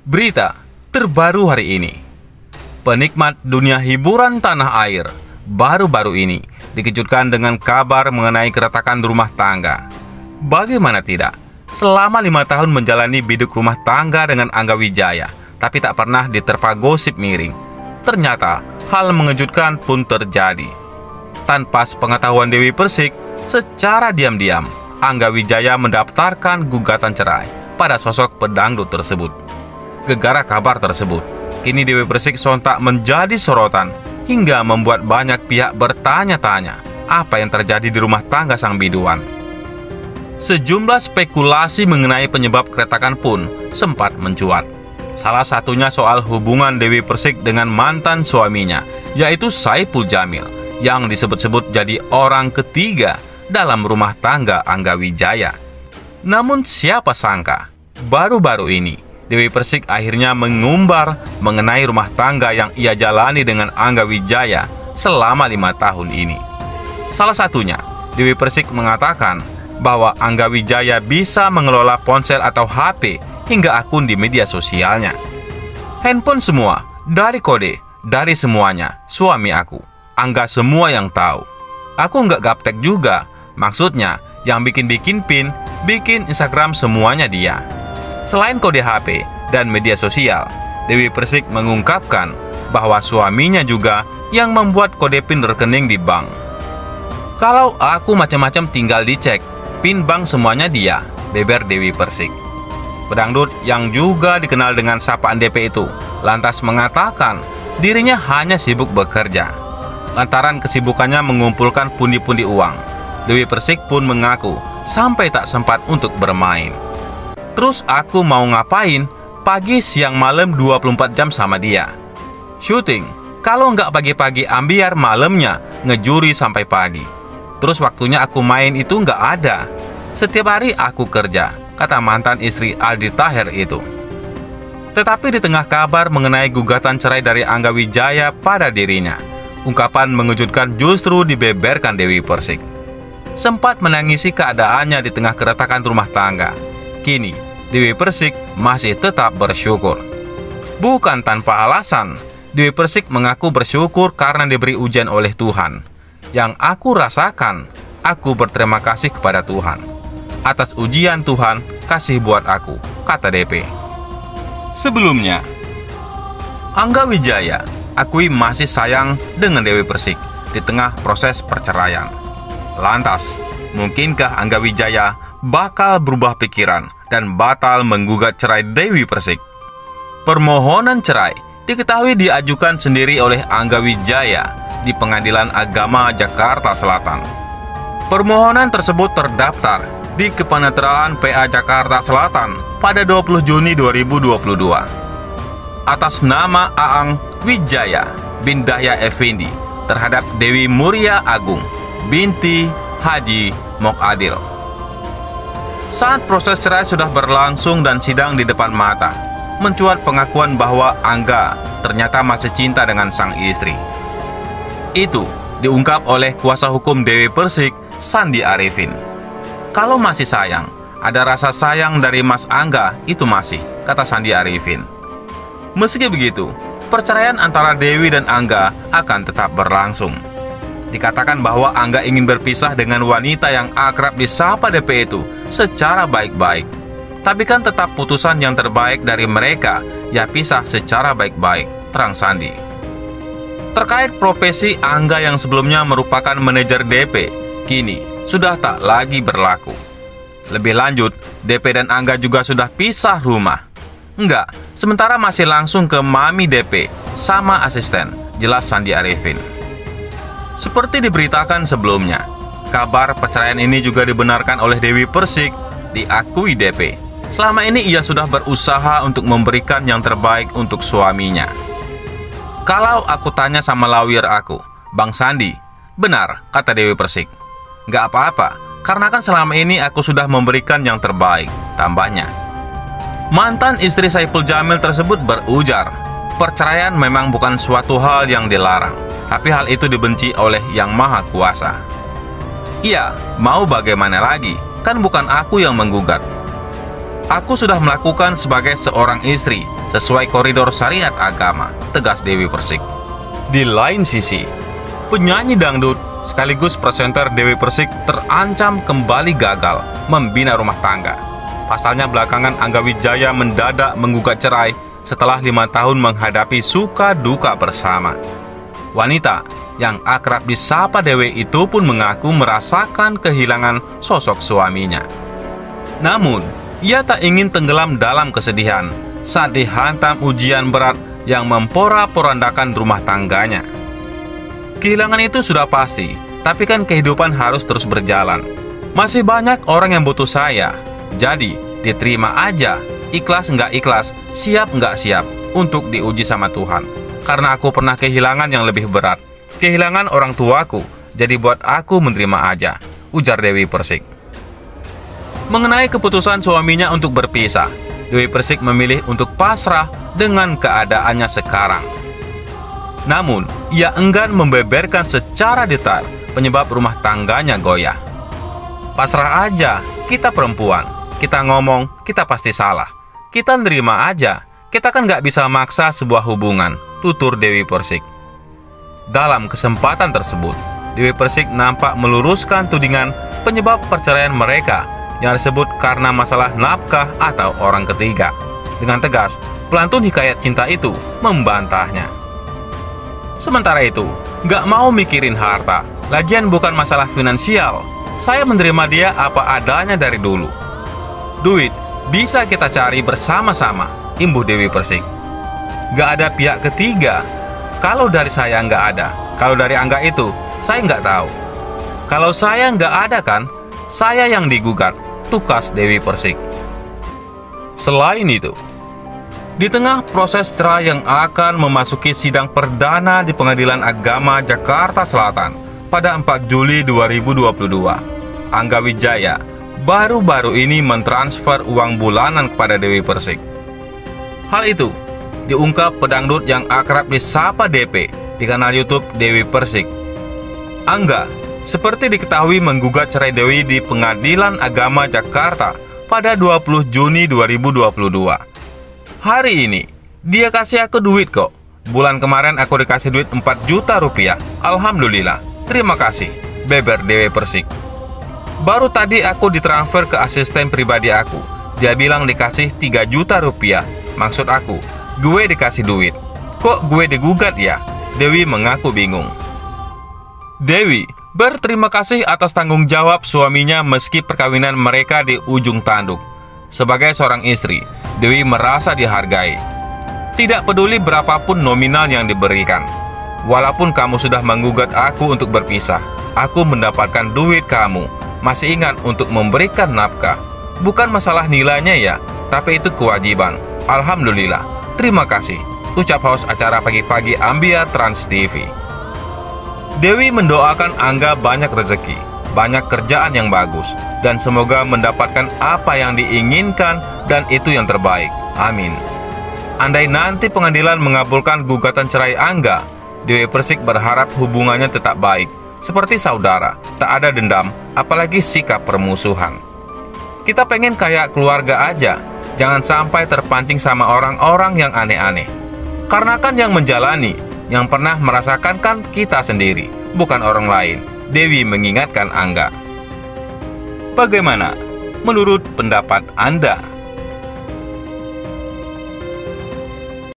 Berita terbaru hari ini. Penikmat dunia hiburan tanah air baru-baru ini dikejutkan dengan kabar mengenai keretakan rumah tangga. Bagaimana tidak? Selama 5 tahun menjalani biduk rumah tangga dengan Angga Wijaya, tapi tak pernah diterpa gosip miring. Ternyata hal mengejutkan pun terjadi. Tanpa sepengetahuan Dewi Persik, secara diam-diam Angga Wijaya mendaftarkan gugatan cerai pada sosok pedangdut tersebut. Gegara kabar tersebut, kini Dewi Persik sontak menjadi sorotan hingga membuat banyak pihak bertanya-tanya apa yang terjadi di rumah tangga sang biduan. Sejumlah spekulasi mengenai penyebab keretakan pun sempat mencuat. Salah satunya soal hubungan Dewi Persik dengan mantan suaminya, yaitu Saipul Jamil, yang disebut-sebut jadi orang ketiga dalam rumah tangga Angga Wijaya. Namun siapa sangka, baru-baru ini Dewi Persik akhirnya mengumbar mengenai rumah tangga yang ia jalani dengan Angga Wijaya selama 5 tahun ini. Salah satunya, Dewi Persik mengatakan bahwa Angga Wijaya bisa mengelola ponsel atau HP hingga akun di media sosialnya. Handphone semua, dari kode, dari semuanya, suami aku. Angga semua yang tahu. Aku nggak gaptek juga, maksudnya yang bikin-bikin pin, bikin Instagram semuanya dia. Selain kode HP dan media sosial, Dewi Persik mengungkapkan bahwa suaminya juga yang membuat kode PIN rekening di bank. Kalau aku macam-macam tinggal dicek, PIN bank semuanya dia, beber Dewi Persik. Pedangdut yang juga dikenal dengan sapaan DP itu lantas mengatakan dirinya hanya sibuk bekerja. Lantaran kesibukannya mengumpulkan pundi-pundi uang, Dewi Persik pun mengaku sampai tak sempat untuk bermain. Terus aku mau ngapain? Pagi, siang, malam 24 jam sama dia. Syuting, kalau nggak pagi-pagi ambiar malamnya ngejuri sampai pagi. Terus waktunya aku main itu nggak ada. Setiap hari aku kerja, kata mantan istri Aldi Taher itu. Tetapi di tengah kabar mengenai gugatan cerai dari Angga Wijaya pada dirinya, ungkapan mengejutkan justru dibeberkan Dewi Persik. Sempat menangisi keadaannya di tengah keretakan rumah tangga. Kini, Dewi Persik masih tetap bersyukur. Bukan tanpa alasan, Dewi Persik mengaku bersyukur karena diberi ujian oleh Tuhan. Yang aku rasakan, aku berterima kasih kepada Tuhan. Atas ujian Tuhan kasih buat aku, kata DP. Sebelumnya, Angga Wijaya akui masih sayang dengan Dewi Persik di tengah proses perceraian. Lantas, mungkinkah Angga Wijaya bakal berubah pikiran dan batal menggugat cerai Dewi Persik? Permohonan cerai diketahui diajukan sendiri oleh Angga Wijaya di Pengadilan Agama Jakarta Selatan. Permohonan tersebut terdaftar di Kepaniteraan PA Jakarta Selatan pada 20 Juni 2022 atas nama Aang Wijaya bin Dahya Effendi terhadap Dewi Muria Agung binti Haji Mokadil. Saat proses cerai sudah berlangsung dan sidang di depan mata, mencuat pengakuan bahwa Angga ternyata masih cinta dengan sang istri. Itu diungkap oleh kuasa hukum Dewi Persik, Sandi Arifin. Kalau masih sayang, ada rasa sayang dari Mas Angga, itu masih, kata Sandi Arifin. Meski begitu, perceraian antara Dewi dan Angga akan tetap berlangsung. Dikatakan bahwa Angga ingin berpisah dengan wanita yang akrab disapa DP itu secara baik-baik. Tapi kan tetap putusan yang terbaik dari mereka, ya pisah secara baik-baik, terang Sandi. Terkait profesi Angga yang sebelumnya merupakan manajer DP, kini sudah tak lagi berlaku. Lebih lanjut, DP dan Angga juga sudah pisah rumah. Enggak, sementara masih langsung ke mami DP sama asisten, jelas Sandi Arifin. Seperti diberitakan sebelumnya, kabar perceraian ini juga dibenarkan oleh Dewi Persik, diakui DP. Selama ini ia sudah berusaha untuk memberikan yang terbaik untuk suaminya. Kalau aku tanya sama lawyer aku, Bang Sandi, benar, kata Dewi Persik. Nggak apa-apa, karena kan selama ini aku sudah memberikan yang terbaik, tambahnya. Mantan istri Saipul Jamil tersebut berujar, perceraian memang bukan suatu hal yang dilarang, tapi hal itu dibenci oleh Yang Maha Kuasa. Iya, mau bagaimana lagi? Kan bukan aku yang menggugat. Aku sudah melakukan sebagai seorang istri sesuai koridor syariat agama, tegas Dewi Persik. Di lain sisi, penyanyi dangdut sekaligus presenter Dewi Persik terancam kembali gagal membina rumah tangga. Pasalnya belakangan Angga Wijaya mendadak menggugat cerai setelah 5 tahun menghadapi suka duka bersama. Wanita yang akrab disapa Dewi itu pun mengaku merasakan kehilangan sosok suaminya. Namun, ia tak ingin tenggelam dalam kesedihan saat dihantam ujian berat yang memporak-porandakan rumah tangganya. Kehilangan itu sudah pasti, tapi kan kehidupan harus terus berjalan. Masih banyak orang yang butuh saya, jadi diterima aja, ikhlas nggak ikhlas, siap nggak siap untuk diuji sama Tuhan. Karena aku pernah kehilangan yang lebih berat, kehilangan orang tuaku, jadi buat aku menerima aja, ujar Dewi Persik. Mengenai keputusan suaminya untuk berpisah, Dewi Persik memilih untuk pasrah dengan keadaannya sekarang. Namun, ia enggan membeberkan secara detail penyebab rumah tangganya goyah. Pasrah aja, kita perempuan, kita ngomong, kita pasti salah. Kita nerima aja, kita kan nggak bisa maksa sebuah hubungan, tutur Dewi Persik. Dalam kesempatan tersebut, Dewi Persik nampak meluruskan tudingan penyebab perceraian mereka yang disebut karena masalah nafkah atau orang ketiga. Dengan tegas, pelantun hikayat cinta itu membantahnya. Sementara itu, gak mau mikirin harta, lagian bukan masalah finansial. Saya menerima dia apa adanya dari dulu. Duit bisa kita cari bersama-sama, imbuh Dewi Persik. Gak ada pihak ketiga. Kalau dari saya nggak ada, kalau dari Angga itu, saya nggak tahu. Kalau saya nggak ada kan, saya yang digugat, tukas Dewi Persik. Selain itu, di tengah proses cerai yang akan memasuki sidang perdana di Pengadilan Agama Jakarta Selatan pada 4 Juli 2022, Angga Wijaya baru-baru ini mentransfer uang bulanan kepada Dewi Persik. Hal itu diungkap pedangdut yang akrab disapa DP di kanal YouTube Dewi Persik. Angga seperti diketahui menggugat cerai Dewi di Pengadilan Agama Jakarta pada 20 Juni 2022. Hari ini, dia kasih aku duit kok. Bulan kemarin aku dikasih duit 4 juta rupiah. Alhamdulillah, terima kasih, beber Dewi Persik. Baru tadi aku ditransfer ke asisten pribadi aku. Dia bilang dikasih 3 juta rupiah. Maksud aku, gue dikasih duit. Kok gue digugat ya? Dewi mengaku bingung. Dewi berterima kasih atas tanggung jawab suaminya meski perkawinan mereka di ujung tanduk. Sebagai seorang istri, Dewi merasa dihargai. Tidak peduli berapapun nominal yang diberikan. Walaupun kamu sudah menggugat aku untuk berpisah, aku mendapatkan duit kamu. Masih ingat untuk memberikan nafkah. Bukan masalah nilainya ya, tapi itu kewajiban. Alhamdulillah, terima kasih, ucap host acara pagi-pagi Ambiar Trans TV. Dewi mendoakan Angga banyak rezeki, banyak kerjaan yang bagus, dan semoga mendapatkan apa yang diinginkan dan itu yang terbaik. Amin. Andai nanti pengadilan mengabulkan gugatan cerai Angga, Dewi Persik berharap hubungannya tetap baik, seperti saudara, tak ada dendam, apalagi sikap permusuhan. Kita pengen kayak keluarga aja, jangan sampai terpancing sama orang-orang yang aneh-aneh. Karena kan yang menjalani, yang pernah merasakan kan kita sendiri, bukan orang lain, Dewi mengingatkan Angga. Bagaimana menurut pendapat Anda?